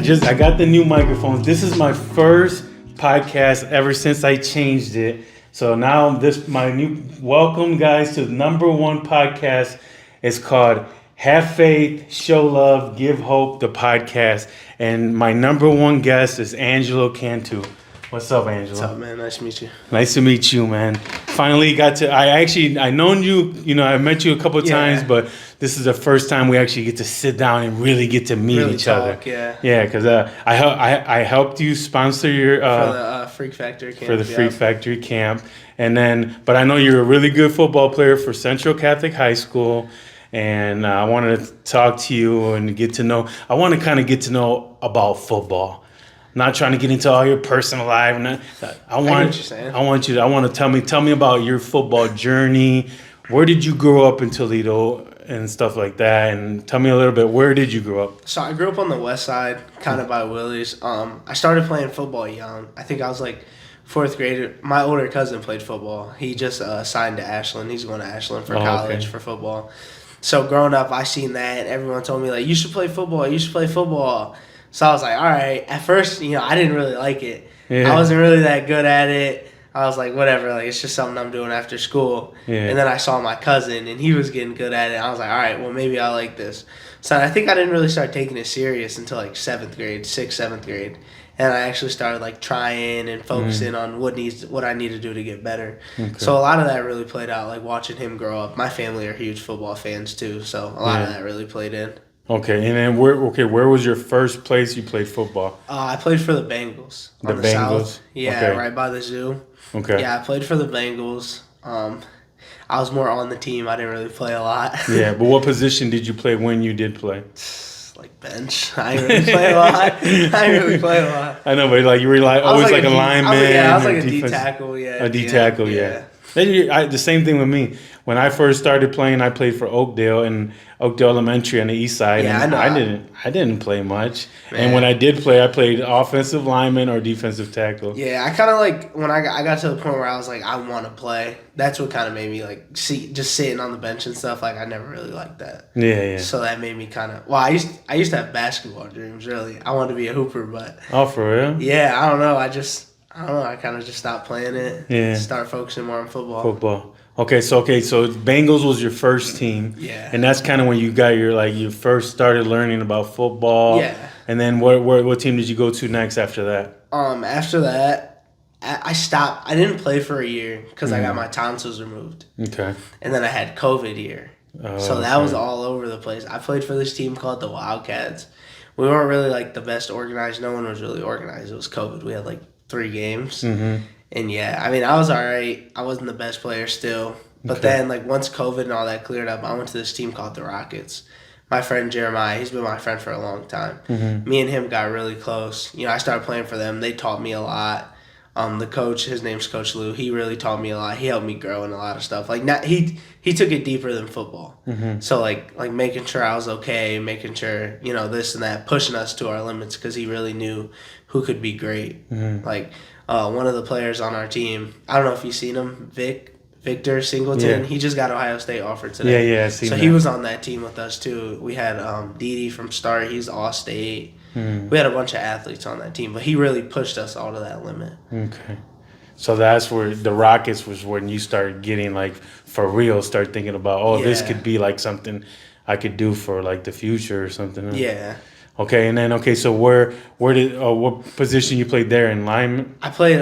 I got the new microphones. This is my first podcast ever since I changed it. So now welcome guys to the number one podcast. It's called Have Faith, Show Love, Give Hope, the podcast. And my number one guest is Angelo Cantu. What's up, Angelo? What's up, man? Nice to meet you. Nice to meet you, man. Finally I known you, I met you a couple of times, but this is the first time we actually get to sit down and really get to meet each other. Yeah. Yeah, because I helped you sponsor your... for the Freak Factory camp. For the Freak Factory camp. But I know you're a really good football player for Central Catholic High School. And I wanted to talk to you and I want to kind of get to know about football. Not trying to get into all your personal life. I want to tell me about your football journey. Where did you grow up in Toledo and stuff like that? And tell me a little bit, where did you grow up? So I grew up on the west side, kind of by Willie's. I started playing football young. I think I was like fourth grade. My older cousin played football. He just signed to Ashland. He's going to Ashland for college for football. So growing up, I seen that. Everyone told me, like, you should play football. You should play football. So I was like, all right. At first, I didn't really like it. Yeah. I wasn't really that good at it. I was like, whatever. Like, it's just something I'm doing after school. Yeah. And then I saw my cousin, and he was getting good at it. I was like, all right, well, maybe I like this. So I think I didn't really start taking it serious until, like, 7th grade. And I actually started, like, trying and focusing on what I need to do to get better. Okay. So a lot of that really played out, like, watching him grow up. My family are huge football fans, too. So a lot of that really played in. Okay, and then where was your first place you played football? I played for the Bengals. The Bengals? South. Yeah, right by the zoo. Okay. Yeah, I played for the Bengals. I was more on the team. I didn't really play a lot. Yeah, but what position did you play when you did play? Like bench. I didn't really play a lot. I know, but like you were always like a lineman. I was like a D tackle. Yeah. A D tackle. Yeah. Then the same thing with me. When I first started playing, I played for Oakdale Elementary on the east side. Yeah, and I didn't play much. Man. And when I did play, I played offensive lineman or defensive tackle. Yeah, I kind of like when I got to the point where I was like, I want to play. That's what kind of made me like just sitting on the bench and stuff. Like I never really liked that. Yeah. So that made me kind of. Well, I used to have basketball dreams. Really, I wanted to be a hooper, but. Oh, for real? Yeah, I don't know. I kind of just stopped playing it. Yeah. Start focusing more on football. Okay, so Bengals was your first team. Yeah. And that's kind of when you got you first started learning about football. Yeah. And then what team did you go to next after that? After that, I stopped. I didn't play for a year because I got my tonsils removed. Okay. And then I had COVID here. So that was all over the place. I played for this team called the Wildcats. We weren't really like the best organized. No one was really organized. It was COVID. We had like 3 games. Mm-hmm. And yeah, I mean, I was all right. I wasn't the best player still. But then, like, once COVID and all that cleared up, I went to this team called the Rockets. My friend Jeremiah, he's been my friend for a long time. Mm-hmm. Me and him got really close. I started playing for them. They taught me a lot. The coach, his name's Coach Lou, he really taught me a lot. He helped me grow in a lot of stuff. Like, he took it deeper than football. Mm-hmm. So, like making sure I was okay, making sure, this and that, pushing us to our limits because he really knew who could be great. Mm-hmm. Like, one of the players on our team, I don't know if you've seen him, Victor Singleton. Yeah. He just got Ohio State offered today. Yeah, I seen that. So he was on that team with us too. We had Dede from Start. He's All-State. We had a bunch of athletes on that team, but he really pushed us all to that limit. Okay. So that's where the Rockets was when you started getting, like, for real, start thinking about, this could be, like, something I could do for, like, the future or something. Yeah. Okay, and then so what position you played there in lineman? I played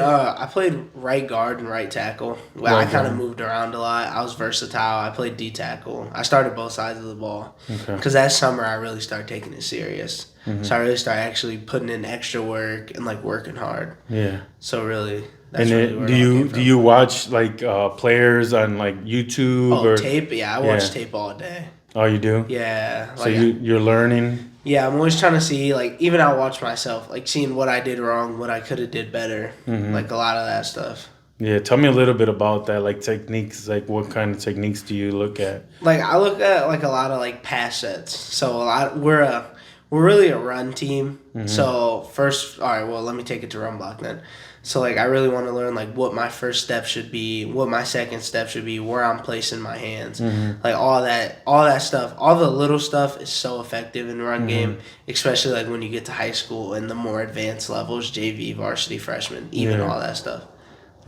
right guard and right tackle. Well, I kind of moved around a lot. I was versatile. I played D tackle. I started both sides of the ball. Okay. Because that summer I really started taking it serious. Mm-hmm. So I really started actually putting in extra work and like working hard. Yeah. So really. That's really where do you watch like players on like YouTube or tape? Yeah, I watch tape all day. Oh, you do? Yeah. So you're learning. Yeah, I'm always trying to see, like, even I'll watch myself, like, seeing what I did wrong, what I could have did better, like, a lot of that stuff. Yeah, tell me a little bit about that, like, techniques, like, what kind of techniques do you look at? Like, I look at, like, a lot of, like, pass sets. So, we're really a run team. Mm-hmm. So, first, all right, well, let me take it to run block then. So like I really want to learn like what my first step should be, what my second step should be, where I'm placing my hands, like all that stuff, all the little stuff is so effective in run game, especially like when you get to high school and the more advanced levels, JV, varsity, freshman, even all that stuff.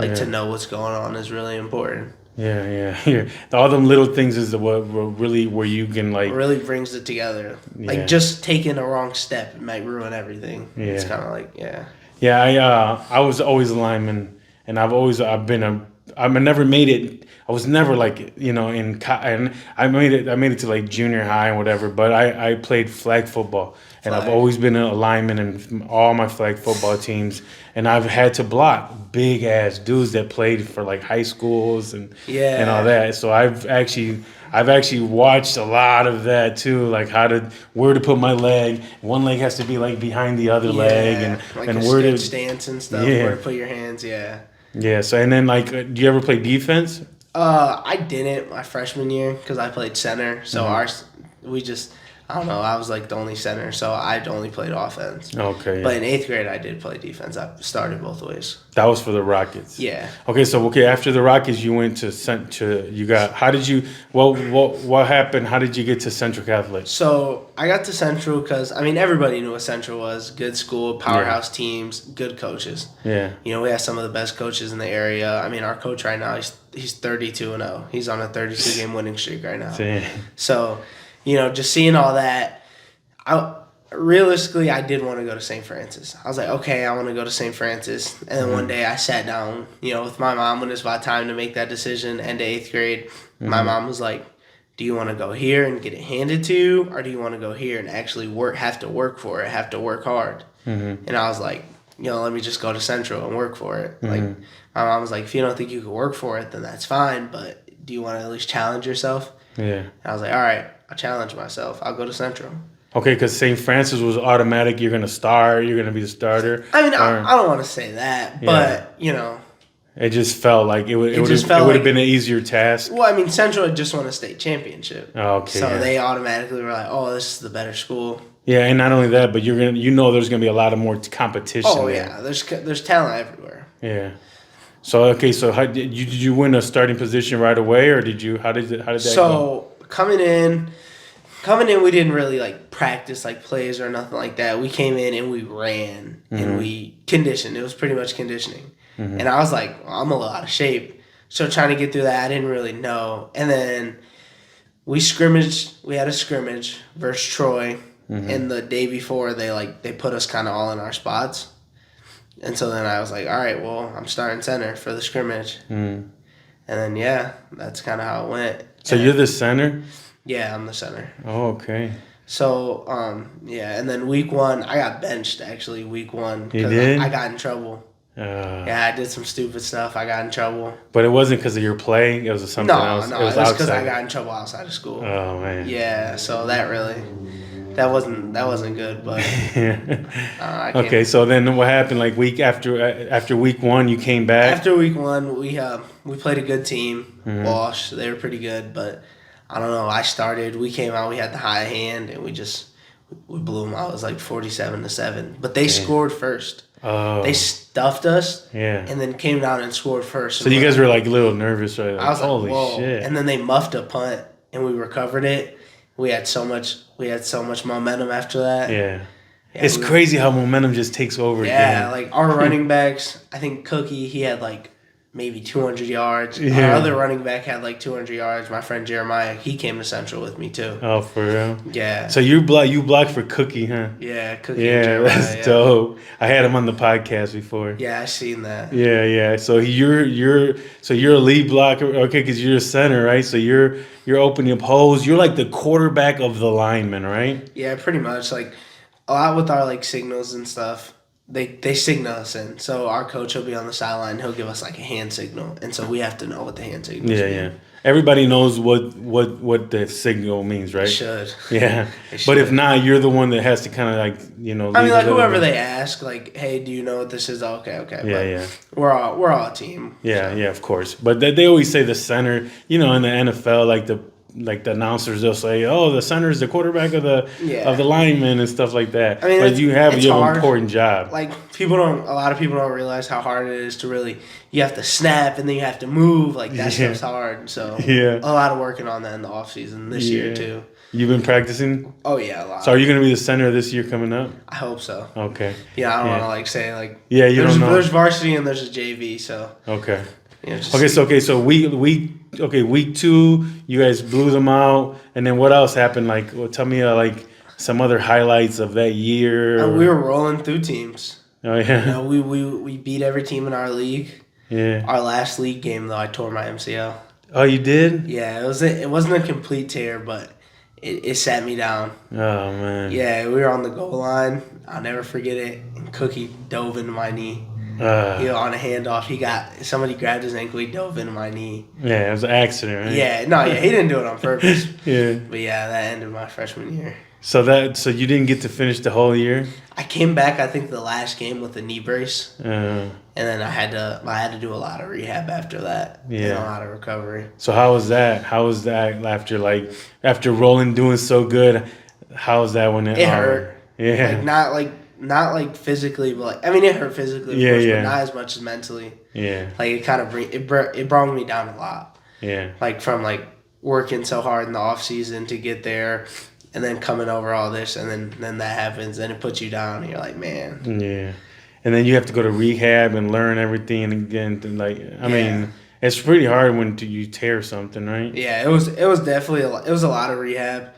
Like to know what's going on is really important. Yeah. All them little things is what really where you can like It really brings it together. Like just taking a wrong step, it might ruin everything. Yeah. It's kind of like Yeah, I was always a lineman, and I never made it. I was never like and I made it to like junior high and whatever. But I played flag football, and I've always been a lineman in all my flag football teams, and I've had to block big ass dudes that played for like high schools and all that. So I've actually watched a lot of that too, like where to put my leg. One leg has to be like behind the other leg, and like and a where to stance and stuff. Where to put your hands. Yeah. So and then like, do you ever play defense? I didn't my freshman year because I played center. So I don't know. I was like the only center, so I only played offense. Okay. But in 8th grade, I did play defense. I started both ways. That was for the Rockets. Yeah. Okay. After the Rockets, you went what happened? How did you get to Central Catholic? So I got to Central because everybody knew what Central was. Good school, powerhouse teams, good coaches. Yeah. We have some of the best coaches in the area. Our coach right now, he's 32-0. He's on a 32-game winning streak right now. Damn. So. Just seeing all that, realistically, I did want to go to St. Francis. I was like, okay, I want to go to St. Francis. And then one day I sat down, with my mom when it was about time to make that decision, end of 8th grade. My mom was like, do you want to go here and get it handed to you, or do you want to go here and actually have to work for it, have to work hard? And I was like, let me just go to Central and work for it. Like, my mom was like, if you don't think you can work for it, then that's fine, but do you want to at least challenge yourself? Yeah. And I was like, all right. I challenge myself. I'll go to Central. Okay, because St. Francis was automatic. You're gonna start. You're gonna be the starter. I don't want to say that, but it just felt like it would have been an easier task. Well, Central had just won a state championship. Okay. So they automatically were like, "Oh, this is the better school." Yeah, and not only that, but there's gonna be a lot of more competition. Oh yeah, there's talent everywhere. Yeah. So did you win a starting position right away, or how did that go? So coming in, we didn't really like practice like plays or nothing like that. We came in and we ran and we conditioned. It was pretty much conditioning. And I was like, I'm a little out of shape. So trying to get through that, I didn't really know. And then we scrimmaged. We had a scrimmage versus Troy. And the day before, they put us kind of all in our spots. And so then I was like, all right, well, I'm starting center for the scrimmage. And then, that's kind of how it went. So you're the center? Yeah, I'm the center. Oh, okay. So, and then week 1, I got benched, actually, week 1. You did? I got in trouble. I did some stupid stuff. I got in trouble. But it wasn't because of your play? It was something else? No, it was because I got in trouble outside of school. Oh, man. Yeah, so that wasn't good, but okay, so then what happened? Like after week 1, you came back. After week 1, we played a good team. Walsh, they were pretty good, but I don't know. We came out, we had the high hand, and we blew them out. It was like 47-7, but they scored first. Oh. They stuffed us, and then came down and scored first. So you guys were like a little nervous, right? Like, I was like, holy whoa. shit! And then they muffed a punt, and we recovered it. We had so much momentum after that. Yeah, it's crazy how momentum just takes over. Yeah, like our running backs. I think Cookie, he had like maybe 200 yards. Our other running back had like 200 yards. My friend Jeremiah, he came to Central with me too. Oh, for real? Yeah. So you blocked for Cookie, huh? Yeah, Cookie. Yeah, that's dope. I had him on the podcast before. Yeah, I seen that. Yeah. So you're a lead blocker, okay? Because you're a center, right? So you're opening up holes. You're like the quarterback of the lineman, right? Yeah, pretty much. Like a lot with our like signals and stuff. They signal us in. So our coach will be on the sideline. He'll give us like a hand signal, and so we have to know what the hand signal is. Yeah. Everybody knows what the signal means, right? They should. Yeah. But if not, you're the one that has to kind of like, like whoever they ask, like, hey, do you know what this is? Okay. Yeah. We're all a team. Yeah, so. Yeah, of course. But they always say the center, in the NFL, like like the announcers, they'll say, "Oh, the center's the quarterback of the Yeah. lineman," and stuff like that. I mean, but you have an hard. important job. Like a lot of people don't realize how hard it is to really. You have to snap and then you have to move. Like that stuff's hard. So a lot of working on that in the off season this year too. You've been practicing? Oh yeah, a lot. So are you going to be the center this year coming up? I hope so. Okay. Yeah, I don't want to like say like. Yeah, you don't know. There's varsity and there's a JV, so. Okay. You know, So week 2, you guys blew them out, and then what else happened? Like, well, tell me like some other highlights of that year. We were rolling through teams. Oh yeah. You know, we beat every team in our league. Yeah. Our last league game though, I tore my MCL. Oh, you did? Yeah, it wasn't a complete tear, but it sat me down. Oh man. Yeah, we were on the goal line. I'll never forget it. And Cookie dove into my knee. On a handoff, somebody grabbed his ankle. He dove into my knee. Yeah, it was an accident, right? Yeah, he didn't do it on purpose. Yeah. But yeah, that ended my freshman year. So you didn't get to finish the whole year? I came back, I think, the last game with a knee brace, and then I had to do a lot of rehab after that. Yeah, and a lot of recovery. So how was that? How was that after rolling, doing so good? How was that when it hurt? Yeah, not like physically, but like, I mean, it hurt physically, of course, but not as much as mentally. Yeah, like it kind of it brought me down a lot. Yeah, like from like working so hard in the off season to get there. And then coming over all this, and then that happens, and it puts you down, and you're like, man. Yeah. And then you have to go to rehab and learn everything again. I mean, it's pretty hard when you tear something, right? Yeah, it was definitely it was a lot of rehab.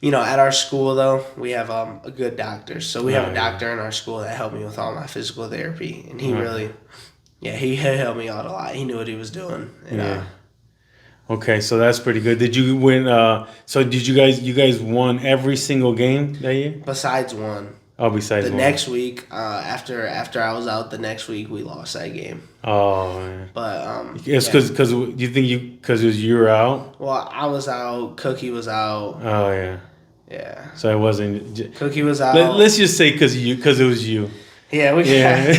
You know, at our school though, we have a good doctor. So we have a doctor in our school that helped me with all my physical therapy, and he really, he helped me out a lot. He knew what he was doing. And, Okay, so that's pretty good. Did you win? So did you guys won every single game that year? Besides one. Oh, besides the one. Next week, after I was out, the next week we lost that game. Oh man. But it's because you were out. Well, I was out. Cookie was out. Oh yeah. Yeah. So it wasn't. Cookie was out. Let's just say because it was you. Yeah, we had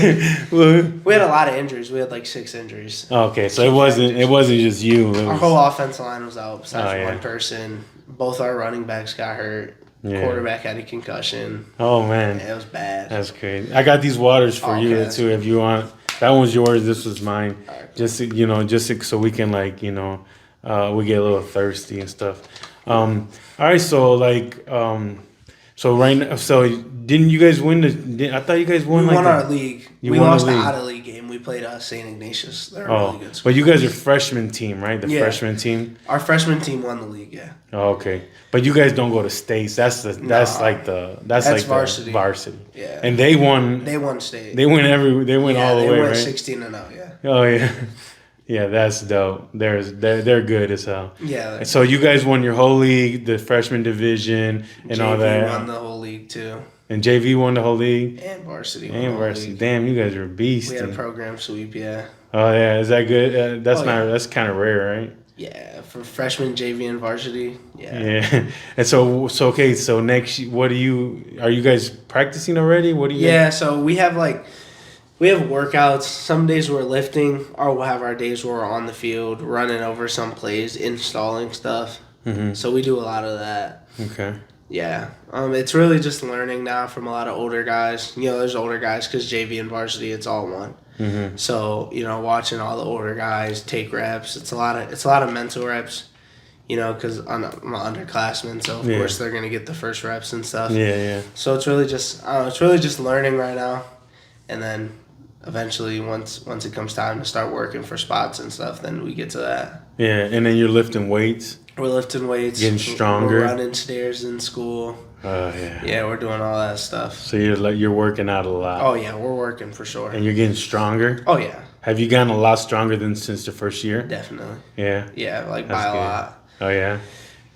a lot of injuries. We had like 6 injuries. Okay, so it wasn't just you. Our whole offensive line was out besides one person. Both our running backs got hurt. Yeah. Quarterback had a concussion. Oh man, it was bad. That's crazy. I got these waters for you too. If you want, that one's yours. This was mine. Right, cool. Just so we can we get a little thirsty and stuff. All right, so so right now, didn't you guys win I thought you guys won. We won our league. We lost the out of league game. We played St. Ignatius. They're a really good school. But you guys are freshman team, right? The freshman team. Our freshman team won the league. Yeah. Oh, okay, but you guys don't go to states. That's varsity. Varsity. Yeah. And they won. They won state. They win all the way. They won 16-0. Yeah. Oh yeah. Yeah, that's dope. They're good as hell. Yeah. So you guys won your whole league, the freshman division, and JV all that. won the whole league too. And JV won the whole league. And varsity. Damn, you guys are beasts. We had a program sweep. Yeah. Oh yeah, is that good? That's kind of rare, right? Yeah, for freshman, JV, and varsity. Yeah. Yeah. And so next, are you guys practicing already? What do you? Yeah. So we have workouts. Some days we're lifting, or we'll have our days where we're on the field, running over some plays, installing stuff. Mm-hmm. So we do a lot of that. Okay. Yeah. It's really just learning now from a lot of older guys. There's older guys because JV and varsity, it's all one. Mm-hmm. So watching all the older guys take reps, it's a lot of mental reps. Because I'm an underclassman, so of course they're gonna get the first reps and stuff. Yeah. So it's really just learning right now, and then eventually once it comes time to start working for spots and stuff, then we get to that. Yeah, and then you're lifting weights. We're lifting weights. Getting stronger. We're running stairs in school. Oh yeah. Yeah, we're doing all that stuff. So you're working out a lot. Oh yeah, we're working for sure. And you're getting stronger. Oh yeah. Have you gotten a lot stronger since the first year? Definitely. Yeah. Yeah, by That's a good. lot. Oh yeah.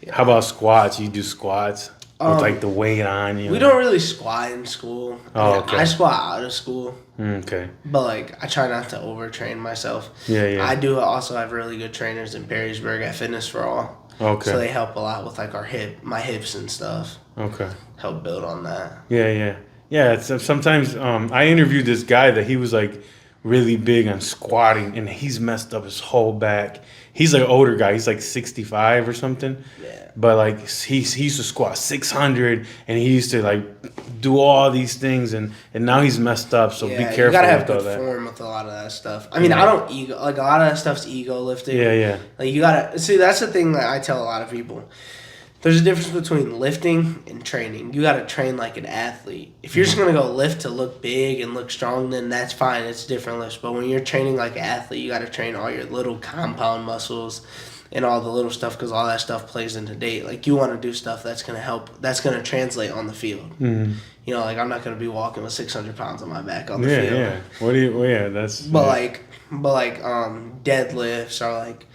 How about squats? You do squats with the weight on you? We don't really squat in school. Okay. I squat out of school. Okay. But I try not to overtrain myself. Yeah. I do also have really good trainers in Perrysburg at Fitness for All. Okay. So they help a lot with my hips and stuff. Okay. Help build on that. Yeah. It's, sometimes I interviewed this guy that he was like really big on squatting, and he's messed up his whole back. He's like an older guy. He's like 65 or something. Yeah. But like he used to squat 600, and he used to like do all these things, and now he's messed up. So be careful. You gotta have with all good that. form with a lot of that stuff. I mean, I don't ego like a lot of that stuff's ego lifting. Yeah. Like you gotta see. That's the thing that I tell a lot of people. There's a difference between lifting and training. You gotta train like an athlete. If you're just gonna go lift to look big and look strong, then that's fine. It's different lifts. But when you're training like an athlete, you gotta train all your little compound muscles and all the little stuff, because all that stuff plays into date. Like you want to do stuff that's gonna help. That's gonna translate on the field. Mm-hmm. You know, like I'm not gonna be walking with 600 pounds on my back on the field. Yeah. What do you? Well, yeah, that's. But like deadlifts are like.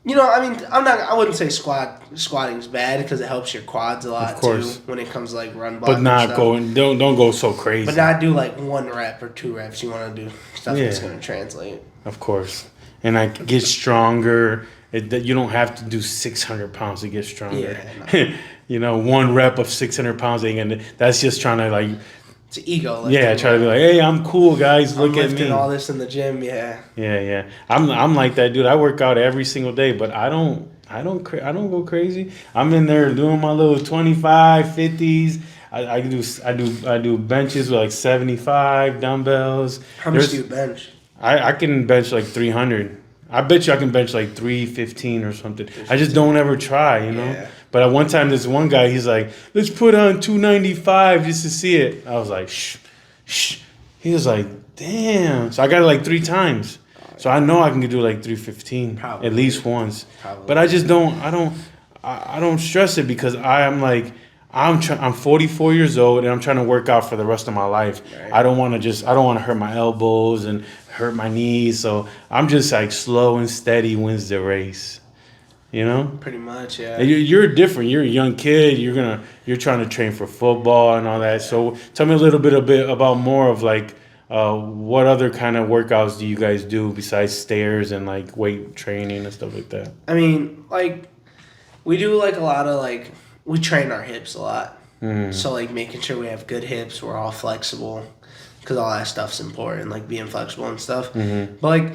You know, I mean, I wouldn't say squatting's bad, because it helps your quads a lot too when it comes to like run block. But not going, don't go so crazy. But not do like 1 rep or 2 reps. You want to do stuff that's going to translate. Of course, and I get stronger. You don't have to do 600 pounds to get stronger. Yeah, no. 1 rep of 600 pounds ain't gonna. That's just trying to like. It's ego lifting. Yeah, try to be like, hey, I'm cool, guys. Look at me. Lifting all this in the gym. Yeah. I'm like that, dude. I work out every single day, but I don't go crazy. I'm in there doing my little 25, 50s. I do benches with like 75 dumbbells. How much do you bench? I can bench like 300. I bet you I can bench like 315 or something. I just don't ever try, you know? Yeah. But at one time, this one guy, he's like, let's put on 295 just to see it. I was like, shh. He was like, damn. So I got it like 3 times. So I know I can do like 315 at least once. Probably. But I just I don't stress it, because I'm like, I'm 44 years old, and I'm trying to work out for the rest of my life. Right. I don't want to hurt my elbows and hurt my knees. So I'm just like slow and steady wins the race. You know? Pretty much, yeah. You're different. You're a young kid. You're trying to train for football and all that. So tell me a little bit about more of like what other kind of workouts do you guys do besides stairs and like weight training and stuff like that? I mean, like we do like a lot of like we train our hips a lot. So like making sure we have good hips, we're all flexible, because all that stuff's important, like being flexible and stuff. But like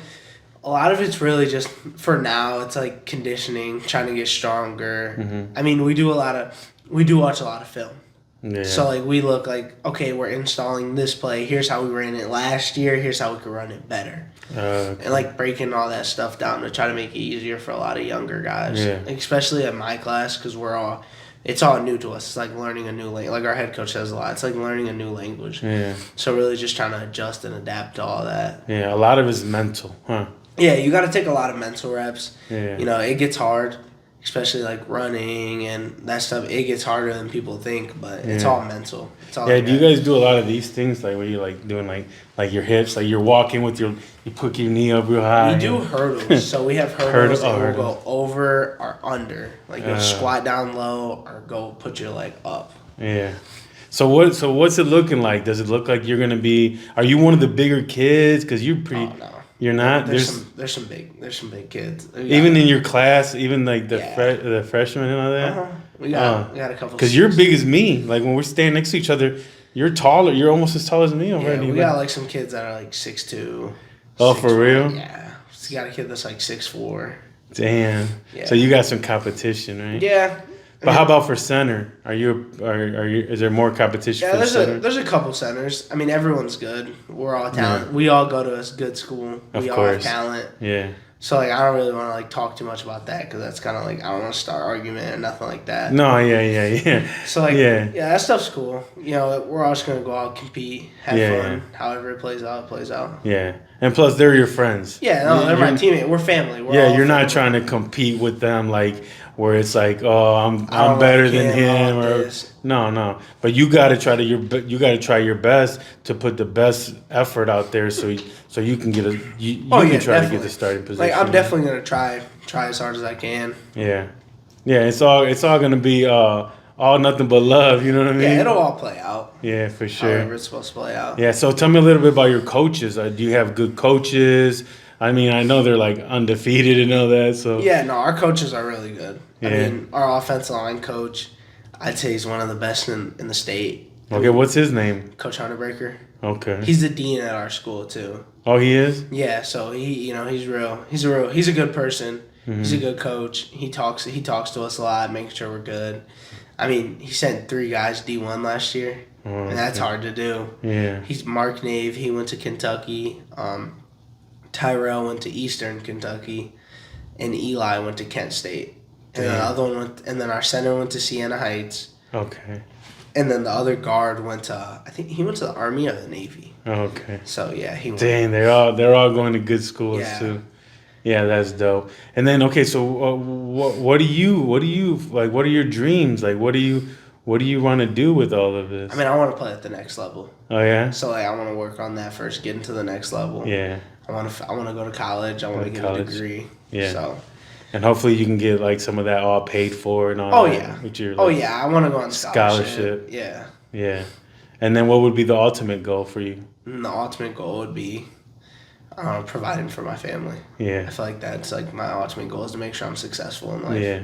a lot of it's really just, for now, it's like conditioning, trying to get stronger. I mean, we do watch a lot of film. Yeah. So like we look like, okay, we're installing this play, here's how we ran it last year, here's how we could run it better. And like breaking all that stuff down to try to make it easier for a lot of younger guys. Like, especially at my class, because it's all new to us. It's like learning a new language. Like our head coach says a lot. It's like learning a new language. Yeah. So really just trying to adjust and adapt to all that. Yeah, a lot of it's mental, huh? Yeah, you got to take a lot of mental reps. Yeah. You know, it gets hard, especially like running and that stuff. It gets harder than people think, but it's all mental. It's all do you guys do a lot of these things, like where you're like doing like your hips, like you're walking with you put your knee up real high? We do hurdles. So we have hurdles that will go over or under. Like you'll squat down low or go put your leg up. Yeah. So what's it looking like? Does it look like you're gonna be? Are you one of the bigger kids? Because you're pretty. Oh, no. You're not. There's some big kids. Even in your class, even like the freshmen and all that. We got a couple. Because you're big as me. Like when we're standing next to each other, you're taller. You're almost as tall as me already. We got like some kids that are like 6'2". Oh, for real? Yeah. So you got a kid that's like 6'4". Damn. Yeah. So you got some competition, right? Yeah. But how about for center? Are you? Is there more competition? Yeah, for center? there's a couple centers. I mean, everyone's good. We're all talented. Yeah. We all go to a good school. We all have talent. Yeah. So like, I don't really want to like talk too much about that, because that's kind of like, I don't want to start argument or nothing like that. No, yeah. So like, yeah, that stuff's cool. You know, we're all just gonna go out, compete, have fun. However it plays out, it plays out. Yeah, and plus they're your friends. Yeah, no, they're my teammate. We're family. You're not trying to compete with them like where it's like, oh, I'm better than him, or no. But you gotta try your best to put the best effort out there, so you can get you can try to get the starting position. Like I'm definitely gonna try as hard as I can. Yeah. It's all gonna be all nothing but love. You know what I mean? Yeah, it'll all play out. Yeah, for sure. However it's supposed to play out. Yeah. So tell me a little bit about your coaches. Do you have good coaches? I mean, I know they're like undefeated and all that. So yeah, no, our coaches are really good. Yeah. I mean, our offensive line coach, I'd say he's one of the best in the state. Okay, what's his name? Coach Hunter Breaker. Okay. He's the dean at our school too. Oh, he is? Yeah, so he's a good person. He's a good coach. He talks to us a lot, making sure we're good. I mean, he sent 3 guys D1 last year, and that's hard to do. Yeah. He's Mark Nave. He went to Kentucky. Tyrell went to Eastern Kentucky, and Eli went to Kent State. And the other one and then our center went to Siena Heights. Okay. And then the other guard went to, I think he went to the Army or the Navy. Okay. So yeah, he went. Dang, they're all going to good schools too. Yeah, that's dope. And then okay, so what do you like? What are your dreams? Like, what do you want to do with all of this? I mean, I want to play at the next level. Oh yeah. So like, I want to work on that first, get into the next level. Yeah. I want to go to college. I want to get a degree. Yeah. So. And hopefully you can get like some of that all paid for and all. Oh that yeah. With your, like, I want to go on scholarship. Yeah. Yeah. And then what would be the ultimate goal for you? And the ultimate goal would be providing for my family. Yeah. I feel like that's like my ultimate goal is to make sure I'm successful in life. Yeah.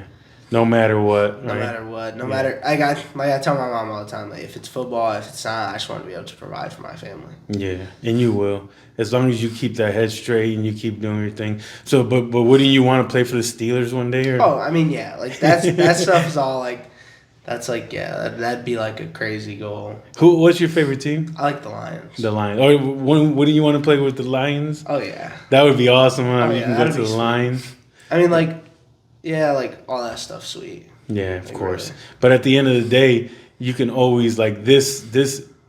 No matter what. No matter what. No matter. I tell my mom all the time, like, if it's football, if it's not, I just want to be able to provide for my family. Yeah, and you will, as long as you keep that head straight and you keep doing your thing. So, but wouldn't you want to play for the Steelers one day? Or? Oh, I mean, yeah, like that stuff is all like, that's like, yeah, that'd be like a crazy goal. What's your favorite team? I like the Lions. The Lions. Or wouldn't you want to play with the Lions? Oh yeah. That would be awesome. Huh? Oh, You can go to the sweet. Lions. I mean, like, yeah, like all that stuff's sweet. Yeah, of course. Really. But at the end of the day, you can always like this.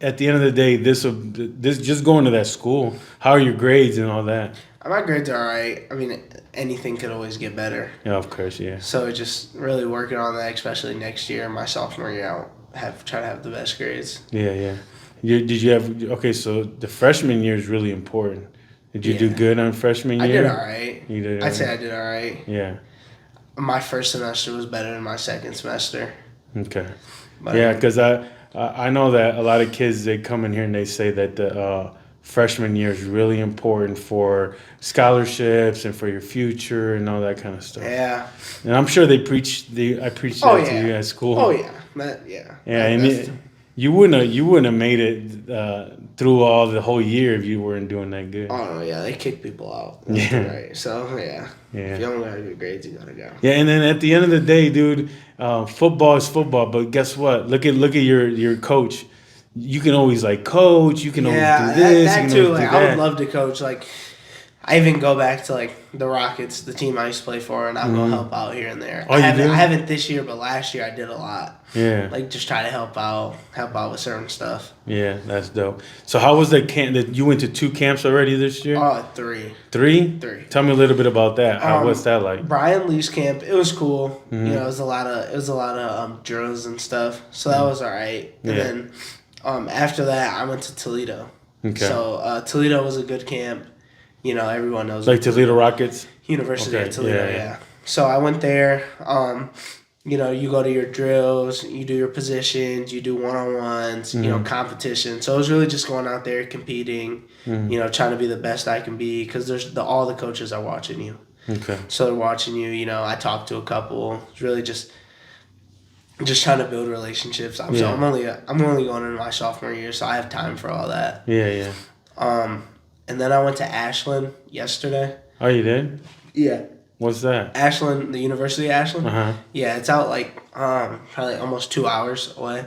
At the end of the day, this just going to that school. How are your grades and all that? My grades are all right. I mean, anything could always get better. Yeah, of course, yeah. So just really working on that, especially next year, my sophomore year, I'll try to have the best grades. Yeah, yeah. Did you have okay? So the freshman year is really important. Did you do good on freshman year? I did all right. You did. I'd say I did all right. Yeah. My first semester was better than my second semester. Okay. But, yeah, because I know that a lot of kids, they come in here and they say that the freshman year is really important for scholarships and for your future and all that kind of stuff. Yeah. And I'm sure I preached that to you at school. Oh yeah. Yeah, you wouldn't have made it through all the whole year if you weren't doing that good. Oh no, yeah, they kick people out. Yeah. Right. So yeah. If you don't got good grades, you gotta go. Yeah, and then at the end of the day, dude, football is football. But guess what? Look at your coach. You can always like coach. You can always do this. That you can too. always Like do I that. would love to coach. Like I even go back to like the Rockets, the team I used to play for, and I'll go help out here and there. Oh, I you do? I haven't this year, but last year I did a lot. Yeah. Like just try to help out with certain stuff. Yeah, that's dope. So how was that camp? That you went to 2 camps already this year? Oh, 3. 3? 3. Tell me a little bit about that. What's that like? Brian Lee's camp, it was cool. You know, it was a lot of drills and stuff. So that was all right. And then after that, I went to Toledo. Okay. So Toledo was a good camp. You know, everyone knows. Like Toledo Rockets? University Okay, of Toledo, yeah. yeah. So I went there. You know, you go to your drills, you do your positions, you do one-on-ones, you know, competition. So it was really just going out there, competing, you know, trying to be the best I can be because all the coaches are watching you. Okay. So they're watching you. You know, I talked to a couple. It's really just trying to build relationships. So I'm only going into my sophomore year, so I have time for all that. Yeah, yeah. And then I went to Ashland yesterday. Oh, you did? Yeah. What's that? Ashland, the University of Ashland. Uh-huh. Yeah, it's out like probably almost 2 hours away.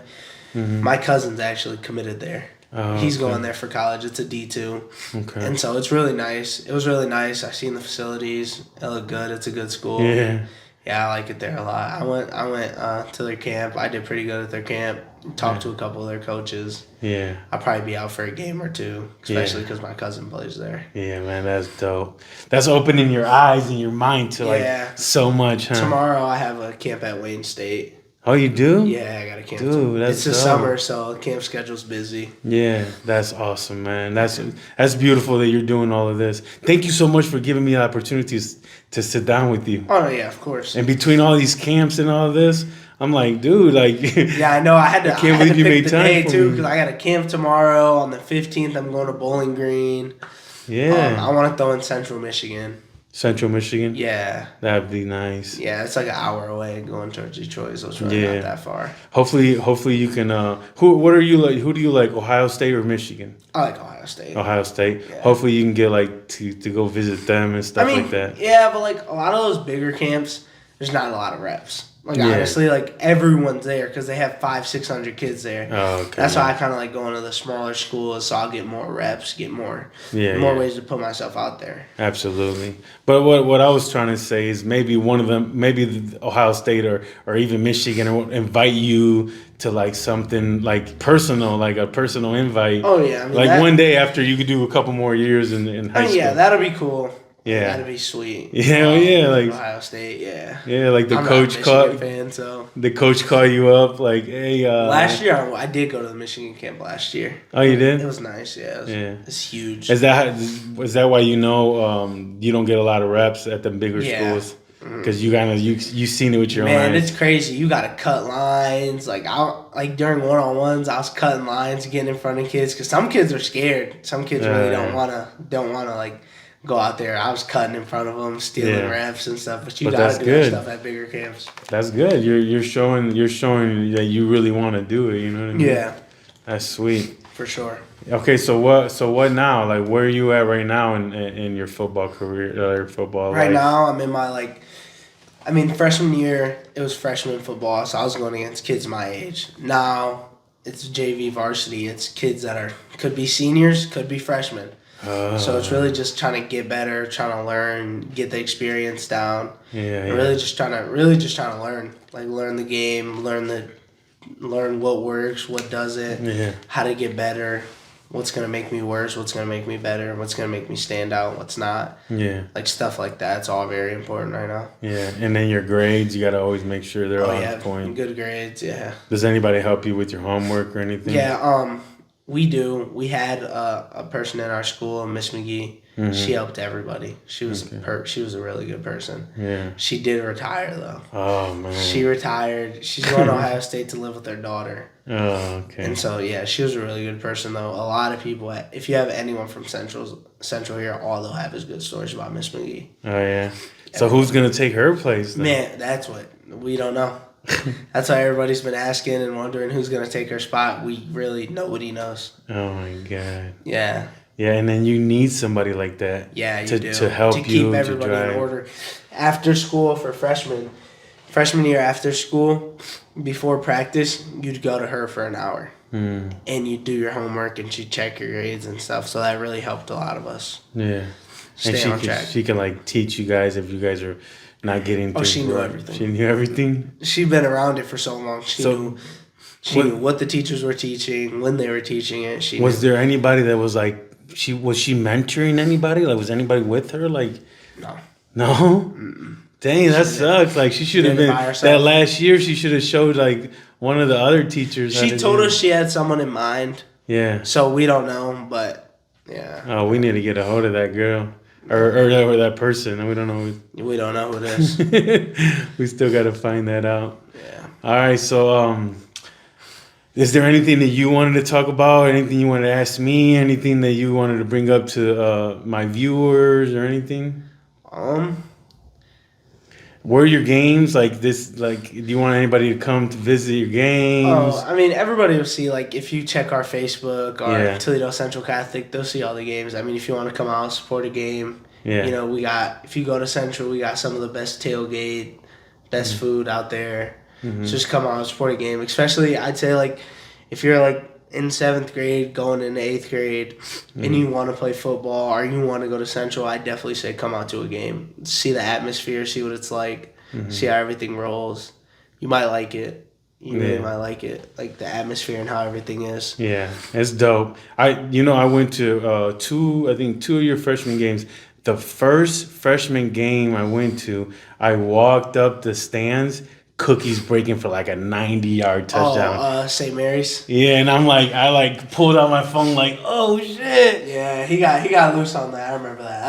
My cousin's actually committed there. Oh, He's okay. going there for college. It's a D2. Okay. And so it's really nice. It was really nice. I seen the facilities. It looked good. It's a good school. Yeah. Yeah, I like it there a lot. I went to their camp. I did pretty good at their camp. Talked to a couple of their coaches. Yeah. I'll probably be out for a game or two, especially because my cousin plays there. Yeah, man, that's dope. That's opening your eyes and your mind to Yeah. like so much, huh? Tomorrow I have a camp at Wayne State. Oh, you do? Yeah, I got a camp. Dude, that's it's the dope. summer, so camp schedule's busy. Yeah, that's awesome, man. That's beautiful that you're doing all of this. Thank you so much for giving me the opportunities to sit down with you. Oh yeah, of course. And between all these camps and all of this, I'm like, dude, like. Yeah, I know. I had to. can't I had believe to you pick made the time day for too me. because I got a camp tomorrow on the 15th. I'm going to Bowling Green. Yeah. I want to throw in Central Michigan. Central Michigan? Yeah. That'd be nice. Yeah, it's like an hour away going towards Detroit, so it's really not that far. Hopefully you can what are you like, who do you like, Ohio State or Michigan? I like Ohio State. Ohio State. Yeah. Hopefully you can get like to go visit them and stuff like that. Yeah, but like a lot of those bigger camps, there's not a lot of reps. Like honestly, like everyone's there because they have 500-600 kids there. Oh, okay. That's why I kind of like going to the smaller schools, so I'll get more reps, get more ways to put myself out there. Absolutely. But what I was trying to say is maybe one of them, maybe Ohio State or even Michigan, will invite you to like something like personal, like a personal invite. Oh yeah, I mean, like one day after you could do a couple more years in high school. Yeah, that'll be cool. Yeah, that'd be sweet. Yeah, like Ohio State. Yeah, like the I'm coach not a Michigan fan, so the coach call you up like, hey. Last year I did go to the Michigan camp last year. Oh, you did? It was nice. Yeah, it's huge. Is that why you don't get a lot of reps at the bigger schools? Because you seen it with your own eyes. Man, it's crazy. You got to cut lines. Like during one-on-ones, I was cutting lines, getting in front of kids because some kids are scared. Some kids really don't wanna like go out there. I was cutting in front of them, stealing reps and stuff. But you got to do that stuff at bigger camps. That's good. You're showing that you really want to do it. You know what I mean? Yeah. That's sweet. For sure. Okay, so what now? Like, where are you at right now in your football career, football Right life? now, I'm in my freshman year, it was freshman football, so I was going against kids my age. Now, it's JV varsity. It's kids that could be seniors, could be freshmen. So it's really just trying to get better, trying to learn, get the experience down. Really just trying to learn, like learn the game, learn what works, what doesn't, how to get better, what's gonna make me worse, what's gonna make me better, what's gonna make me stand out, what's not. Yeah. Like stuff like that. It's all very important right now. Yeah, and then your grades, you gotta always make sure they're on point. Good grades. Yeah. Does anybody help you with your homework or anything? Yeah. We do. We had a person in our school, Miss McGee. Mm-hmm. She helped everybody. She was she was a really good person. Yeah. She did retire though. Oh man. She retired. She's going to Ohio State to live with her daughter. Oh, okay. And so she was a really good person though. A lot of people, if you have anyone from Central here, all they'll have is good stories about Miss McGee. Oh yeah. So who's gonna take her place then? Man, that's what we don't know. That's why everybody's been asking and wondering who's gonna take her spot. Nobody knows. Oh my god. Yeah. Yeah, and then you need somebody like that. Yeah, you do. To help you, to keep everybody in order. After school for freshman year after school, before practice, you'd go to her for an hour. And you'd do your homework and she'd check your grades and stuff. So that really helped a lot of us. Yeah. Stay on track. She can like teach you guys if you guys are not getting through. Oh, she knew everything. She knew everything? She'd been around it for so long. She knew what the teachers were teaching, when they were teaching it. Was there anybody that was like, was she mentoring anybody? Like, was anybody with her? Like, no. No? Mm-mm. Dang, that sucks. Like, she should have been, that last year, she should have showed, like, one of the other teachers. She told us she had someone in mind. Yeah. So we don't know, but, yeah. Oh, we need to get a hold of that girl. Or that person. We don't know. We don't know who it is. We still got to find that out. Yeah. All right, so, is there anything that you wanted to talk about? Anything you wanted to ask me? Anything that you wanted to bring up to my viewers or anything? Were your games like this? Like, do you want anybody to come to visit your games? Oh, I mean, everybody will see. Like, if you check our Facebook or Toledo Central Catholic, they'll see all the games. I mean, if you want to come out and support a game, you know, if you go to Central, we got some of the best tailgate, best food out there. Mm-hmm. So just come out and support a game. Especially, I'd say, like, if you're, like, in 7th grade, going into 8th grade, and you want to play football or you want to go to Central, I'd definitely say come out to a game. See the atmosphere, see what it's like, see how everything rolls. You might like it. You really might like it. Like, the atmosphere and how everything is. Yeah, it's dope. I went to two of your freshman games. The first freshman game I went to, I walked up the stands, cookies breaking for like a 90-yard touchdown. St. Mary's. Yeah, and I pulled out my phone like, oh shit. Yeah, he got loose on that. I remember that.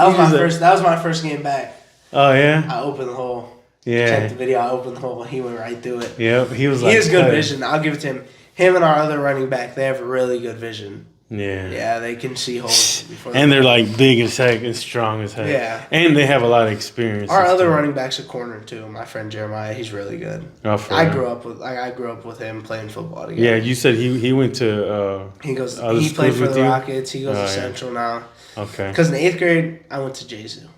That was my first game back. Oh yeah. I opened the hole. Yeah. Checked the video. I opened the hole. He went right through it. Yep. He has good vision. I'll give it to him. Him and our other running back, they have really good vision. Yeah. Yeah, they can see holes before. And they're like big as heck and strong as heck. Yeah. And they have a lot of experience. Our other too. running back's a corner too. My friend Jeremiah, he's really good. Oh, for I real? grew up with him playing football together. Yeah, you said he went to. He goes. other He played schools for with the you? Rockets. He goes Oh, to yeah. Central now. Okay. Because in the 8th grade, I went to Jesu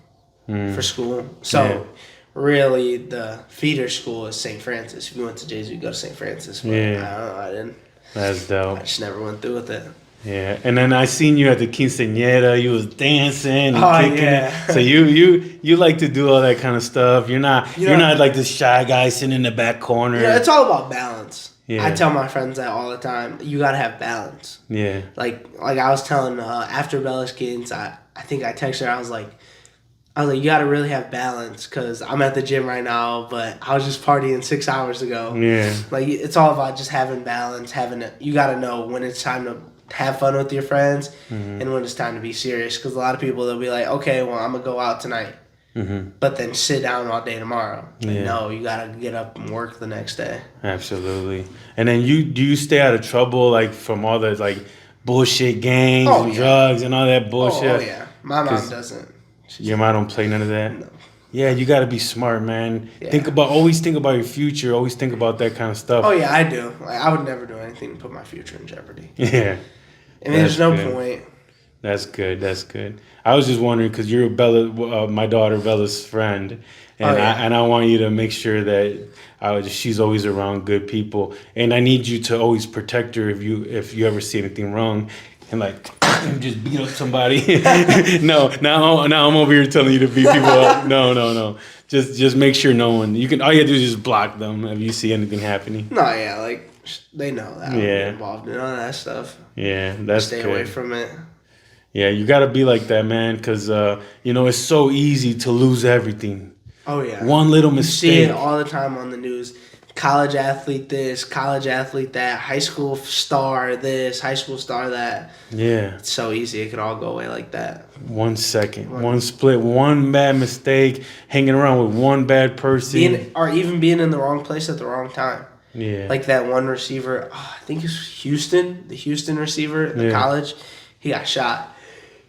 for school. So really, the feeder school is St. Francis. If you went to Jesu, you go to St. Francis. But Yeah. I don't know. I didn't. That's I dope. just never went through with it. Yeah, and then I seen you at the quinceañera. You was dancing and kicking yeah. it. So you like to do all that kind of stuff. You're not You you're know- not like this shy guy sitting in the back corner. Yeah, it's all about balance. Yeah. I tell my friends that all the time. You gotta have balance. Yeah. Like I was telling after Bella's kids, I think I texted her. I was like, you gotta really have balance because I'm at the gym right now, but I was just partying 6 hours ago. Yeah. Like it's all about just having balance. You gotta know when it's time to have fun with your friends and when it's time to be serious. Because a lot of people they'll be like, okay, well I'm gonna go out tonight, but then sit down all day tomorrow. Like, no, you gotta get up and work the next day. Absolutely. And then do you stay out of trouble like from all the like bullshit gangs and drugs and all that bullshit? Oh yeah, my mom doesn't. Your mom don't play none of that? No. Yeah, you got to be smart, man. Yeah. Always think about your future. Always think about that kind of stuff. Oh yeah, I do. Like, I would never do anything to put my future in jeopardy. Yeah. I mean, there's no good. point. That's good. That's good. I was just wondering because you're my daughter Bella's friend, and I want you to make sure that she's always around good people, and I need you to always protect her if you ever see anything wrong, and like just beat up somebody. No, now I'm over here telling you to beat people up. No. Just make sure no one. All you have to do is just block them if you see anything happening. No, yeah, like they know that. I'm involved in all that stuff. Yeah, that's Stay good. away from it. Yeah, you got to be like that, man, because, it's so easy to lose everything. Oh, yeah. One little You mistake. see it all the time on the news. College athlete this, college athlete that, high school star this, high school star that. Yeah. It's so easy. It could all go away like that. 1 second, one split, one bad mistake, hanging around with one bad person. Being in the wrong place at the wrong time. Yeah. Like that one receiver, I think it's Houston, the Houston receiver in college. He got shot.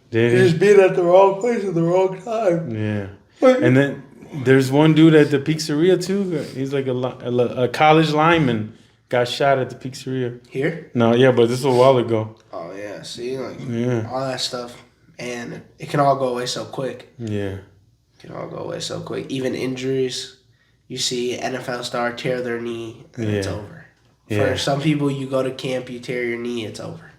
Did He was being at the wrong place at the wrong time. Yeah. And then there's one dude at the pizzeria, too. He's like a college lineman. Got shot at the pizzeria. Here? No, yeah, but this was a while ago. Oh, yeah. See, all that stuff. And it can all go away so quick. Yeah. It can all go away so quick. Even injuries. You see NFL star tear their knee, and it's over. Yeah. For some people, you go to camp, you tear your knee, it's over.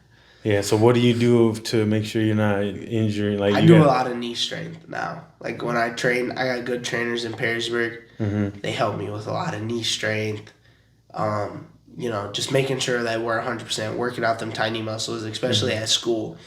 Yeah, so what do you do to make sure you're not injuring? Like I do a lot of knee strength now. Like when I train, I got good trainers in Perrysburg. They help me with a lot of knee strength. Just making sure that we're 100% working out them tiny muscles, especially at school.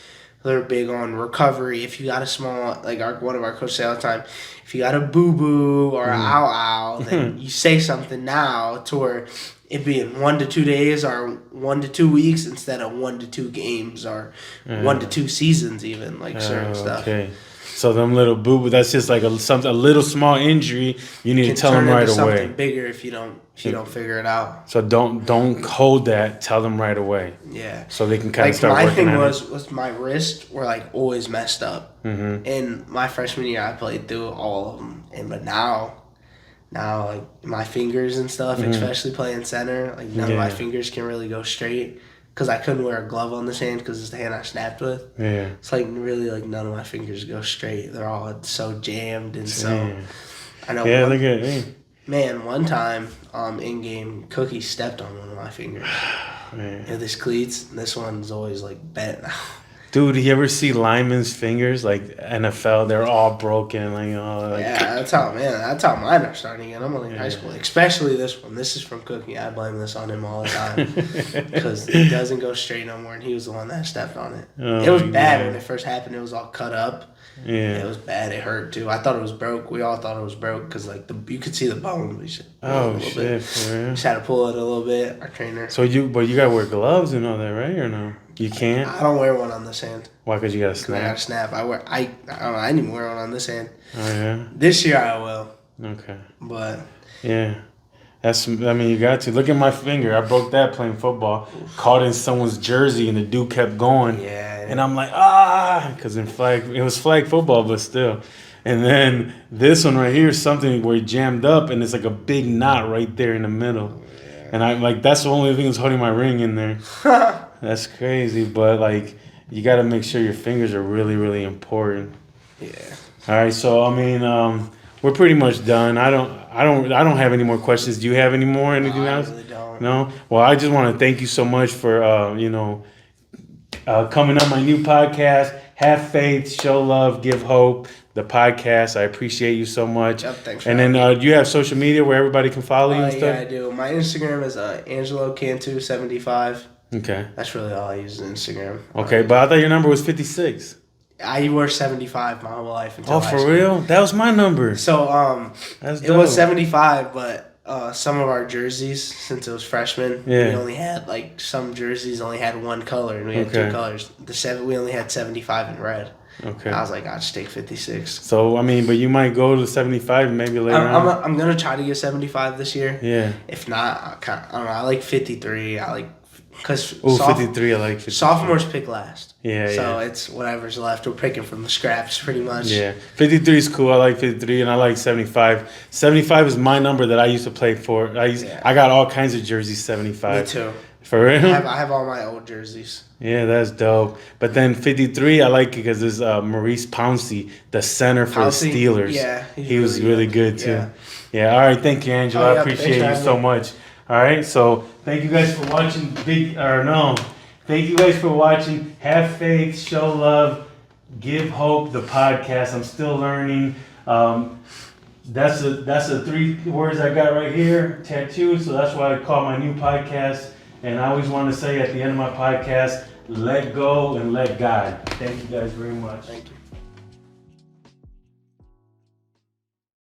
They're big on recovery. If you got a small, one of our coaches say all the time, if you got a boo-boo or a ow-ow, then you say something now to where it be in 1 to 2 days or 1 to 2 weeks instead of 1 to 2 games or 1 to 2 seasons even, certain stuff. Okay. So them little boo, that's just like a little small injury. You need to tell them right away. Something bigger if you don't figure it out. So don't hold that. Tell them right away. Yeah. So they can kind of start my working thing on was my wrists were always messed up. In my freshman year, I played through all of them, but now my fingers and stuff, especially playing center, none of my fingers can really go straight. Because I couldn't wear a glove on this hand because it's the hand I snapped with. Yeah. It's really none of my fingers go straight. They're all so jammed and so. I know. Yeah, look at it. Man, one time in game, Cookie stepped on one of my fingers. Man. This cleats. This one's always bent now. Dude, you ever see linemen's fingers NFL? They're all broken. Yeah, that's how mine are starting again. I'm only in high school, especially this one. This is from Cookie. I blame this on him all the time because it doesn't go straight no more, and he was the one that stepped on it. It was bad when it first happened. It was all cut up. Yeah, it was bad. It hurt too. I thought it was broke. We all thought it was broke because you could see the bone. We should shit, for real? Just had to pull it a little bit. Our trainer. So you gotta wear gloves and all that, right? Or no? You can't? I don't wear one on this hand. Why? Because you got to snap? I got to snap. I don't know. I didn't even wear one on this hand. Oh, yeah? This year I will. Okay. But. Yeah. You got to. Look at my finger. I broke that playing football. Caught in someone's jersey, and the dude kept going. Yeah. And I'm like, because it was flag football, but still. And then this one right here is something where it jammed up, and it's like a big knot right there in the middle. Yeah. And I'm like, that's the only thing that's holding my ring in there. That's crazy, but like, you got to make sure your fingers are really, really important. Yeah. All right, so we're pretty much done. I don't have any more questions. Do you have any more? Anything else? I really don't. No. Well, I just want to thank you so much for coming on my new podcast, Have Faith, Show Love, Give Hope. The podcast. I appreciate you so much. Yep, thanks. And then do you have social media where everybody can follow you and stuff? Yeah, I do. My Instagram is Angelo Cantu 75. Okay. That's really all I use on Instagram. Okay, but I thought your number was 56. I wore 75 my whole life until Oh, for real? That was my number. So That's it dope. was 75, but some of our jerseys, since it was freshmen, we only had some jerseys only had one color, and we had two colors. We only had 75 in red. Okay. I was like, I'll just take 56. So but you might go to 75 maybe later on. I'm gonna try to get 75 this year. Yeah. If not, I don't know. I like 53. Because 53. I like 53. Sophomores pick last. Yeah. So it's whatever's left. We're picking from the scraps, pretty much. Yeah. 53 is cool. I like 53, and I like 75. 75 is my number that I used to play for. I got all kinds of jerseys. 75. Me too. For real? I have all my old jerseys. Yeah, that's dope. But then 53, I like it because there's Maurice Pouncey, the center for the Steelers. Yeah, he was really good too. Yeah. All right, thank you, Angelo. I appreciate you so much. All right, so thank you guys for watching. Thank you guys for watching. Have Faith, Show Love, Give Hope, the podcast. I'm still learning. That's the 3 words I got right here, tattooed. So that's why I call my new podcast. And I always want to say at the end of my podcast, let go and let God. Thank you guys very much. Thank you.